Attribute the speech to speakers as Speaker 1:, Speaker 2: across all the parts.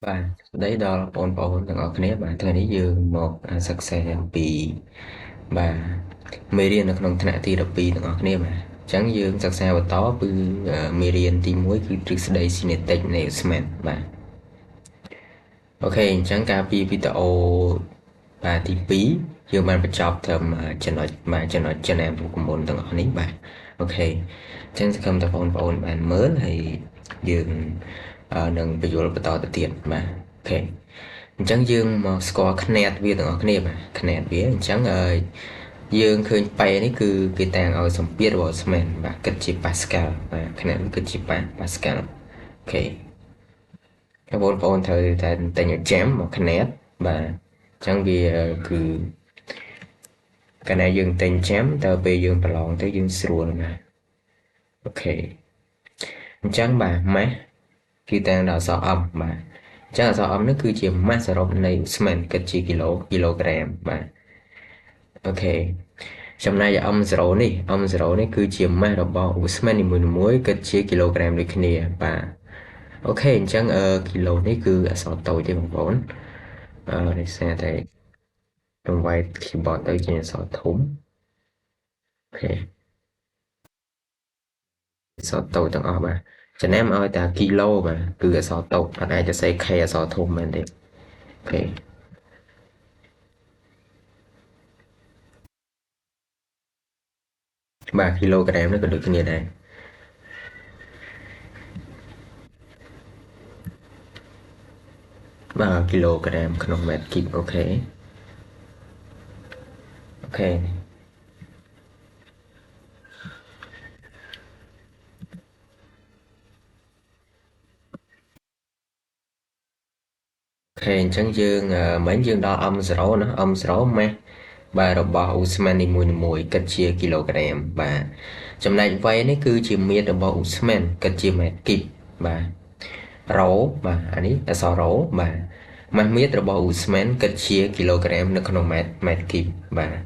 Speaker 1: Và đấy đó ổn ổnទាំងអស់គ្នាបាទថ្ងៃនេះយើងមកសិក្សាអំពីបាទមេរៀននៅក្នុងថ្នាក់ទី12ទាំងអស់គ្នាបាទអញ្ចឹងយើងសិក្សាបន្តពីមេរៀនទី1គឺទ្រឹស្ដី Kinetic នៃឧស្ម័នបាទអូខេអញ្ចឹងកាលពីវីដេអូបាទទី2យើងបានបញ្ចប់ត្រឹមចំណុចចំណាំរូបមន្តទាំងអស់នេះបាទអូខេអញ្ចឹងសង្ឃឹមថាបងប្អូនបានមើលហើយយើងនឹងបញ្យល់បន្តទៅទៀតបាទអូខេអញ្ចឹងយើងមកស្គាល់ຂ្នាតវាទាំងអស់គ្នាបាទຂ្នាតវាអញ្ចឹងយើងឃើញប៉ែនេះគឺគេតាំងឲ្យសម្ពាធរបស់ស្មានបាទគិតជាប៉ាស្កាល់បាទຂ្នាតនេះគិតជាប៉ាស្កាល់អូខេបងប្អូនត្រូវតែទិញឲ្យចាំមកຂ្នាតបាទអញ្ចឹងវាគឺកាលណាយើងទិញចាំតើពេលយើងប្រឡងទៅយើងស្រួលណាស់អូខេអញ្ចឹងបាទម៉ាស់គឺតាំងដល់អក្សរ M បាទអញ្ចឹងអក្សរ M នេះគឺជាម៉ាស់សរុបនៃឧស្ម័នគិតជាគីឡូក្រាមបាទអូខេចំណែក M0 នេះ M0 នេះគឺជាម៉ាស់របស់ឧស្ម័ននីមួយៗគិតជាគីឡូក្រាមដូចគ្នាបាទអូខេអញ្ចឹងគីឡូនេះគឺអក្សរតូចទេបងប្អូនដោយសារតែរង្វាយ keyboard ទៅជាអក្សរធំអូខេអក្សរតូចទាំងអស់បាទចំណាំឲ្យតែគីឡូបាទគឺអក្សរតូចអត់អាចទៅសេ K អក្សរធំមែនទេអូខេបាទគីឡូក្រាមនេះក៏ដូចគ្នាដែរបាទគីឡូក្រាមក្នុងម៉ែត្រគីបអូខេអូខេអូខេអញ្ចឹងយើងមិញយើងដល់ M0 ណា M0 ម៉ាស់បាទរបស់ឧស្ម័ននីមួយៗគិតជាគីឡូក្រាមបាទចំណែក V នេះគឺជាមាត្ររបស់ឧស្ម័នគិតជាម៉ែត្រគីបបាទរ៉ូបាទអានេះអក្សររ៉ូបាទម៉ាស់មាត្ររបស់ឧស្ម័នគិតជាគីឡូក្រាមនៅក្នុងម៉ែត្រគីបបាទ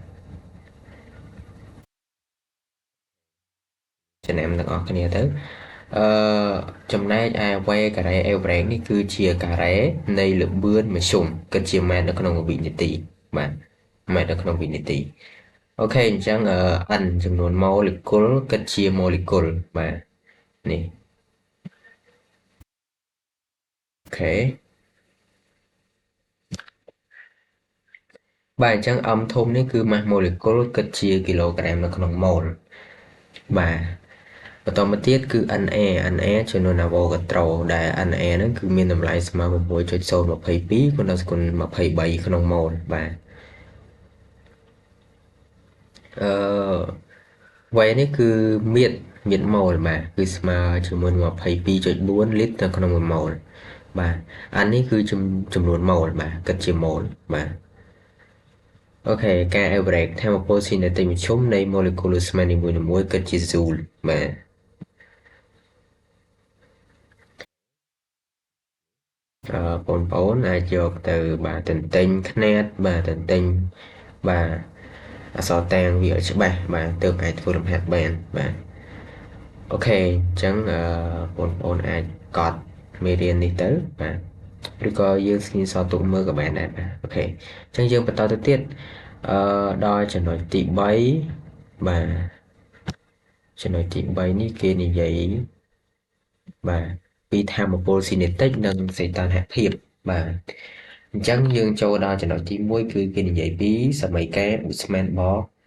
Speaker 1: ចំណាំទាំងអស់គ្នាទៅអឺចំណែកឯ V ការ៉េ average នេះគឺជាការ៉េនៃល្បឿនមធ្យមគិតជាម៉ែត្រនៅក្នុងវិនាទីបាទម៉ែត្រនៅក្នុងវិនាទីអូខេអញ្ចឹងN ចំនួនម៉ូលេគុលគិតជាម៉ូលេគុលបាទនេះអូខេបាទអញ្ចឹង M ធំនេះគឺម៉ាស់ម៉ូលេគុលគិតជាគីឡូក្រាមនៅក្នុងម៉ូលបាទបន្តមកទៀតគឺ Na ចំនួន Avogadro ដែល Na ហ្នឹងគឺមានតម្លៃស្មើ6.022គុណដល់សកុល23ក្នុងម៉ូលបាទអឺវ៉េនេះគឺមាត្រម៉ូលបាទគឺស្មើជាមួយ22.4លីត្រនៅក្នុង1ម៉ូលបាទអានេះគឺចំនួនម៉ូលបាទគិតជាម៉ូលបាទអូខេការ average ថាមពល kinetic មធ្យមនៃ molecule ឧស្ម័ននីមួយៗគិតជា joule បាទបងប្អូនអាចយកទៅបាទទន្ទិញຂ្នាតបាទទន្ទិញបាទអក្សរតាំងវាឲ្យច្បាស់បាទទើបអាចធ្វើលំហាត់បានបាទអូខេអញ្ចឹងបងប្អូនអាចកត់មេរៀននេះទៅបាទឬក៏យើង screenshot ទុកមើលក៏បានដែរបាទអូខេអញ្ចឹងយើងបន្តទៅទៀតដល់ចំណុចទី3បាទចំណុចទី3នេះគេនិយាយបាទពីថាមពល kinetic និងសីតុណ្ហភាពបាទអញ្ចឹងយើងចូលដល់ចំណុចទី1គឺគេនិយាយពីសមីការឧស្ម័ន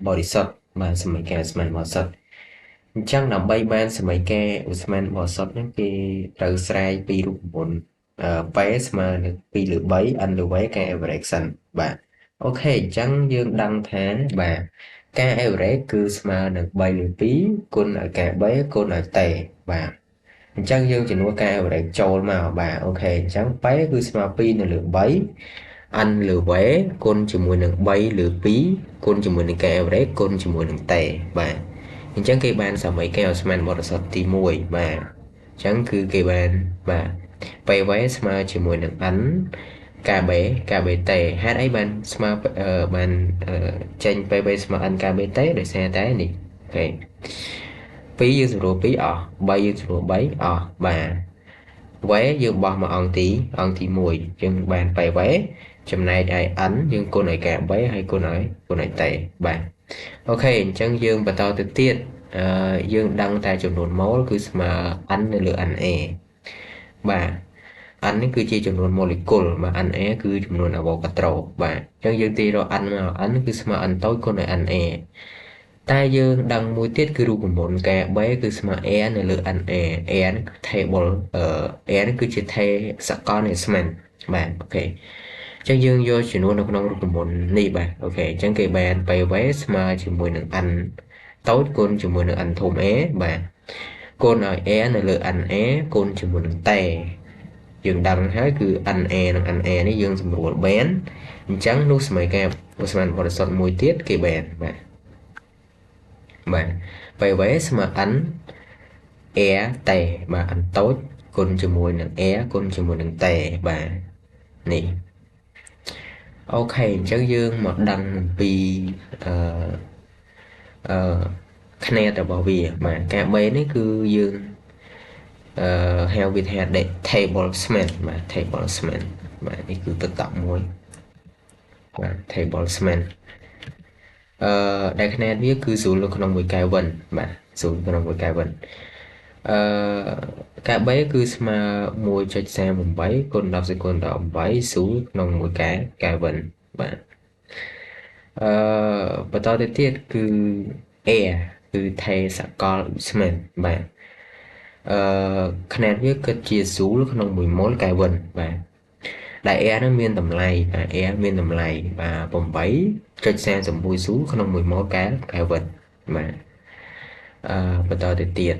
Speaker 1: បរិសុទ្ធបាទសមីការឧស្ម័នបរិសុទ្ធអញ្ចឹងដើម្បីបានសមីការឧស្ម័នបរិសុទ្ធហ្នឹងគេត្រូវស្រែកពីរូបមន្តប៉ែស្មើនឹង2លើ3 n លើ v ការ average សិនបាទអូខេអញ្ចឹងយើងដឹងថាបាទការ average គឺស្មើនឹង3លើ2គុណឲ្យការ b គុណឲ្យតបាទអញ្ចឹងយើងចំនួនការ average ចូលមកបាទអូខេអញ្ចឹងប៉ែគឺស្មើ2នៅលើ3 n លើ v គុណជាមួយនឹង3លើ2គុណជាមួយនឹងការ average គុណជាមួយនឹងតបាទអញ្ចឹងគេបានសមីការឧស្ម័នបរិសុទ្ធទី1បាទអញ្ចឹងគឺគេបានបាទ PV ស្មើជាមួយនឹង n ការ b តហេតុអីបានស្មើបានចេញ PV ស្មើ n ការ b តដោយសារតែនេះអូខេ2យើងស្រួល2អស់3យើងស្រួល3អស់បាទ vé dương bỏ mà ông tí mùi dương bàn phải vé chấm này ai ấn dương cô này cả vé hay cô này tệ bàn ok chân dương và to từ tiết dương đăng tại chụp nôn máu cứ mà ăn lựa ăn bà ăn ấy cứ chia chụp nôn molecule mà ăn cứ chụp nôn avocado bà chân dương ti rồi ăn mà ăn cứ mà ăn tối cô này ăn ta dương đăng mối tiết cứ đủ một cái bé cứ mà này lựa ăn nó thay bol nó cứ chỉ thay sắc con này xem bạn ok chắc dương vô chỉ nuôi nó không đủ một nị bạn ok chẳng cái bạn bay vé mà chỉ mùi được ăn tối con chỉ mùi được ăn thùng bạn con ở này lựa ăn con chỉ mùi được tè dương đăng hết cứ ăn nó dương chỉ một bén trắng nút mày kẹp Osman vào sọt mùi tiết cái bạn bạn vậy vé mà ảnh tè mà ảnh tốt con cho mùi nè con cho mùi nè tè bà nè ok cháu dương một đằng vì khăn ở bảo vì mà cả bé nó cứ dương heo vịt hạt để tablesman mà đi cứ tự tạo mùi tablesman đại khái biết cứ dù luôn không một cái vần mà dù không một cái vần cả bé cứ mà mua cho xe một bấy con đọc sẽ con đọc bấy xuống nông một cái vần bạn và to tới tiết cứ cứ thay sạc con xem bạn khả biết cái chia xuống lúc nông 11 cái vần bạn đại nó miên tầm lầy miên tầm lầy và vòng 7 cho xe dùng bùi xuống không 11 cái vần mà và to tới tiền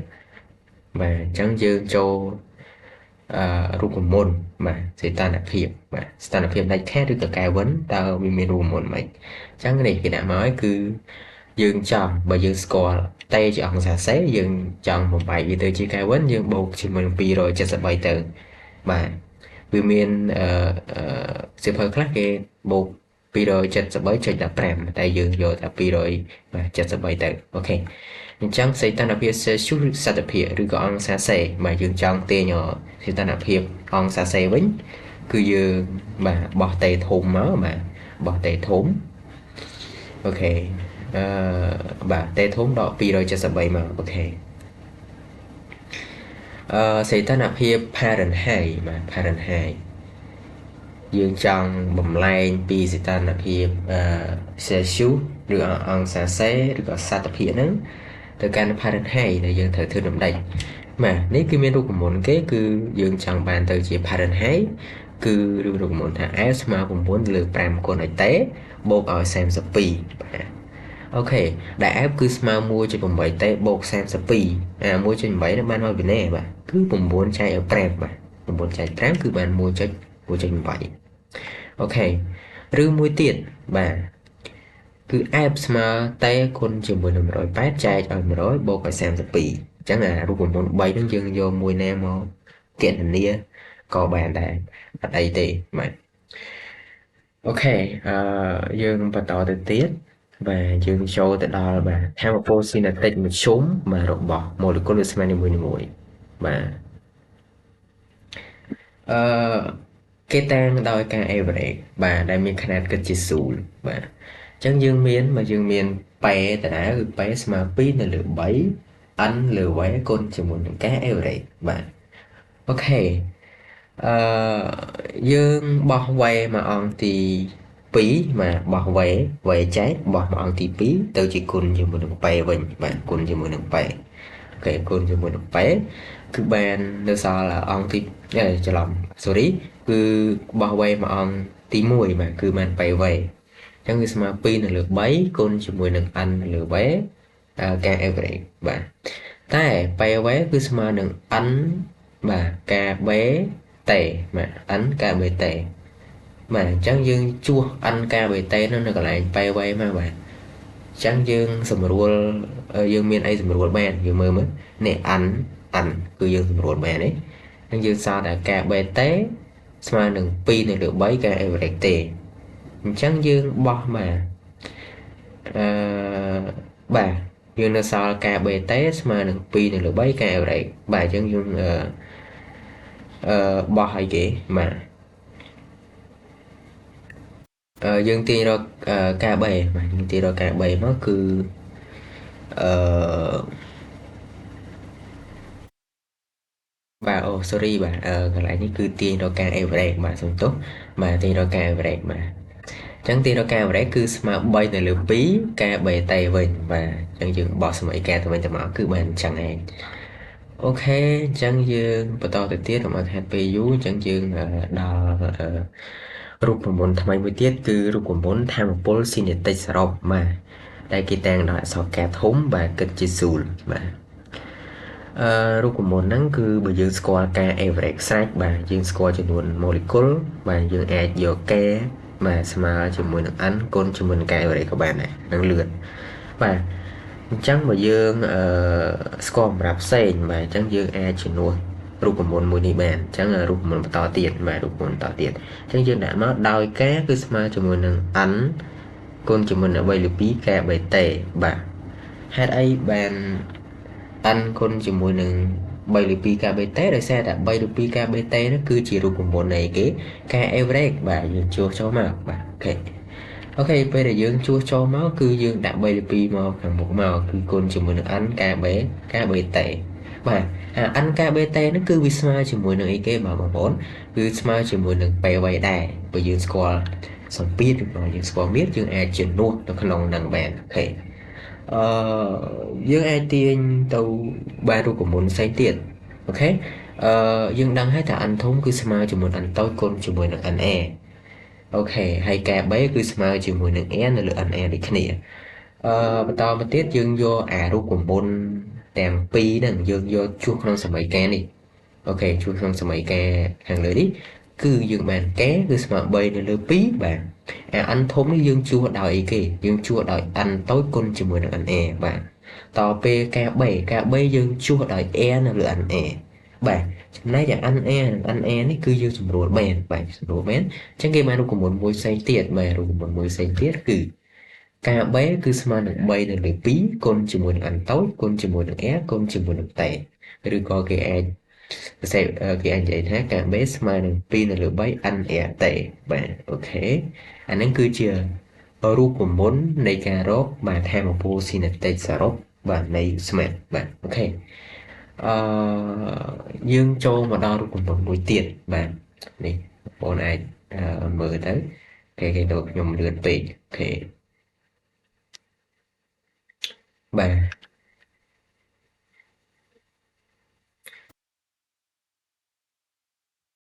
Speaker 1: và trắng dương cho rùa môn mà sẽ ta nạp hiệp này khác được cái vấn tao mình rùa môn mày chẳng cái này thì đã nói cứ dương chọn và dương score tay chọn xả xế dương chọn một bài vì từ chỉ cái vấn dương bột chỉ mình pi rồi cho sẽ bài từ mà vì mình sẽ phải khác cái bột pi rồi cho sẽ bởi cho đã prem tay dương vô ta pi rồi mà cho sẽ bài từ ok chẳng xây ta nạp hiệp sẽ xuất sát tập hiệpឬក៏អង្គសាសេmàយើងចង់ទាញសេតនភាពអង្គសាសេវិញគឺយើងបាទបោះតេធំមកបាទបោះតេធំអូខេបាទតេធំដក273មកអូខេសេតនភាព Fahrenheit បាទ Fahrenheit យើងចង់បំលែងពីសេតនភាព Celsius ឬអង្គសាសេឬក៏សត្វភាពហ្នឹងទៅកាន់ Fahrenheit ដែលយើងត្រូវធ្វើដំណេចបាទនេះគឺមានរូបមន្តគេគឺយើងចង់បានទៅជា Fahrenheit គឺរូបមន្តថា F ស្មើ9លើ5គុណឲ្យតេបូកឲ្យ32បាទអូខេដែល F គឺស្មើ1 / 8តេបូក321 / 8nóបានមកពីណាបាទគឺ9ចែកឲ្យ5បាទ9ចែក5គឺបាន1.8អូខេឬមួយទៀតបាទគឺ F ស្មើតេគុណជាមួយនឹង108ចែកឲ្យ100បូកឲ្យ32អញ្ចឹងរូបមន្ត3ហ្នឹងយើងយកមួយណាមកគណនាក៏បានដែរអត់អីទេបាទអូខេយើងបន្តទៅទៀតបាទយើងចូលទៅដល់បាទថាមពលស៊ីណាតិកមធ្យមបាទរបស់ molecule វាស្មើនីមួយៗបាទគេតាំងដោយការ average បាទដែលមានខនាតគិតជា0បាទអញ្ចឹងយើងមានប៉ែតារាគឺប៉ែស្មើ2នៅលើ3 n លើ y គុណជាមួយនឹងការ average បាទអូខេយើងបោះ y មកអង្គទី2មកបោះ y ចែកបោះមកអង្គទី2ទៅជាគុណជាមួយនឹងប៉ែវិញបាទគុណជាមួយនឹងប៉ែអូខេគុណជាមួយនឹងប៉ែគឺបាននៅសល់អង្គទីច្រឡំ sorry គឺបោះ y មកអង្គទី1បាទគឺបានប៉ែ y chẳng như mà pi là lượt 3 con chỉ mùi nâng ăn lượt bé ca average bạn tại bay vé cứ mà nâng ăn mà ca bé tệ mà ăn ca bé tệ mà chẳng dương chua ăn ca bé tệ nó là lại bay vé mà bạn chẳng dương sầm rùa dương miền ấy sầm rùa bèn dương mơ mới nè ăn cứ dương sầm rùa bèn đấy chẳng dương sao là ca bé tệ mà nâng pi này lượt 3 ca average tệ chẳng dương bỏ mà bà dương là sao ca bê test mà được pi này là bấy cao đấy bà chẳng dương bỏ hay kế mà dương tiên rồi ca bè mà dương tiên rồi ca bè nó cứ và sorry bà còn lại như cứ tiên rồi ca everett mà xong tốt mà tiên rồi ca everett mà chẳng tiên rồi ca everett cứ smart bay này lượt bí ca bè tay mình và chẳng dừng bỏ smart ca tụi mình tụi nó cứ bàn chẳng hạn ok chẳng dương bắt đầu từ tiết mà happy vú chẳng dương đò រូបមន្តថ្មីមួយទៀតគឺរូបមន្តថាមពលស៊ីនេតិកសរុបបាទដែលគេតាំងដោយអក្សរកែធំបាទគិតជាស៊ូលបាទរូបមន្តហ្នឹងគឺបើយើងស្គាល់ការ average ស្រេចបាទយើងស្គាល់ចំនួន molecule បាទយើងអាចយកកែបាទស្មើជាមួយនឹង n គុណជាមួយនឹងការ average ក៏បានដែរនឹងលឿនបាទអញ្ចឹងបើយើងស្គាល់សម្រាប់ផ្សេងបាទអញ្ចឹងយើងអាចជំនួសរូបមន្តមួយនេះបានអញ្ចឹងរូបមន្តបន្តទៀតបាទរូបមន្តបន្តទៀតអញ្ចឹងយើងដាក់មកដោយកែគឺស្មើជាមួយនឹង n គុណជាមួយនឹង3លើ2កែ3តេបាទហេតុអីបាន n គុណជាមួយនឹង3លើ2កាបេតេដោយសារតែ3លើ2កាបេតេនោះគឺជារូបមន្តនៃគេការ average បាទយើងជួសចូលមកបាទអូខេពេលដែលយើងជួសចូលមកគឺយើងដាក់3លើ2មកខាងមុខមកគឺគុណជាមួយនឹង n កាបេតេបាទn កាបេតេនោះគឺវាស្មើជាមួយនឹងអីគេបាទបងប្អូនគឺស្មើជាមួយនឹង p-way ដែរបើយើងស្គាល់សម្ពាធឬក៏យើងស្គាល់មាត្រយើងអាចជំនួសនៅក្នុងនឹងបានអូខេយើងអាចទាញទៅបានរូបមន្តផ្សេងទៀតអូខេយើងដឹងហើយថា n ធំគឺស្មើជាមួយ n តូចគុណជាមួយនឹង na អូខេហើយការ b គឺស្មើជាមួយនឹង n នៅលើ na ដូចគ្នាបន្តមកទៀតយើងយកអារូបមន្តទាំងពីរហ្នឹងយើងយកជួសក្នុងសម័យកាលនេះអូខេជួសក្នុងសម័យកាលខាងលើនេះគឺយើងបានកែគឺស្មើ3នៅលើ2បាទអា n ធំនេះយើងជួសដោយអីគេយើងជួសដោយ n តូចគុណជាមួយនឹង na បាទតពេលការ b យើងជួសដោយ a នៅលើ na បាទចំណែកឯ na នេះគឺយើងស្រួលមែនបាទស្រួលមែនអញ្ចឹងគេបានរូបមន្តមួយផ្សេងទៀតបាទរូបមន្តមួយផ្សេងទៀតគឺការ b គឺស្មើនឹង3នៅលើ2គុណជាមួយនឹង n តូចគុណជាមួយនឹង a គុណជាមួយនឹងតេឬក៏គេអាចគេអាចនិយាយថាការ b ស្មើនឹង2នៅលើ3 n a តេបាទអូខេអាហ្នឹងគឺជារូបមន្តនៃការរកបាទថាមពលស៊ីនេតិកសរុបបាទនៃ SMART បាទអូខេយើងចូលមកដល់រូបមន្តមួយទៀតបាទនេះបងអាចមើលទៅគេទៅខ្ញុំលឿនពេកអូខេបាទ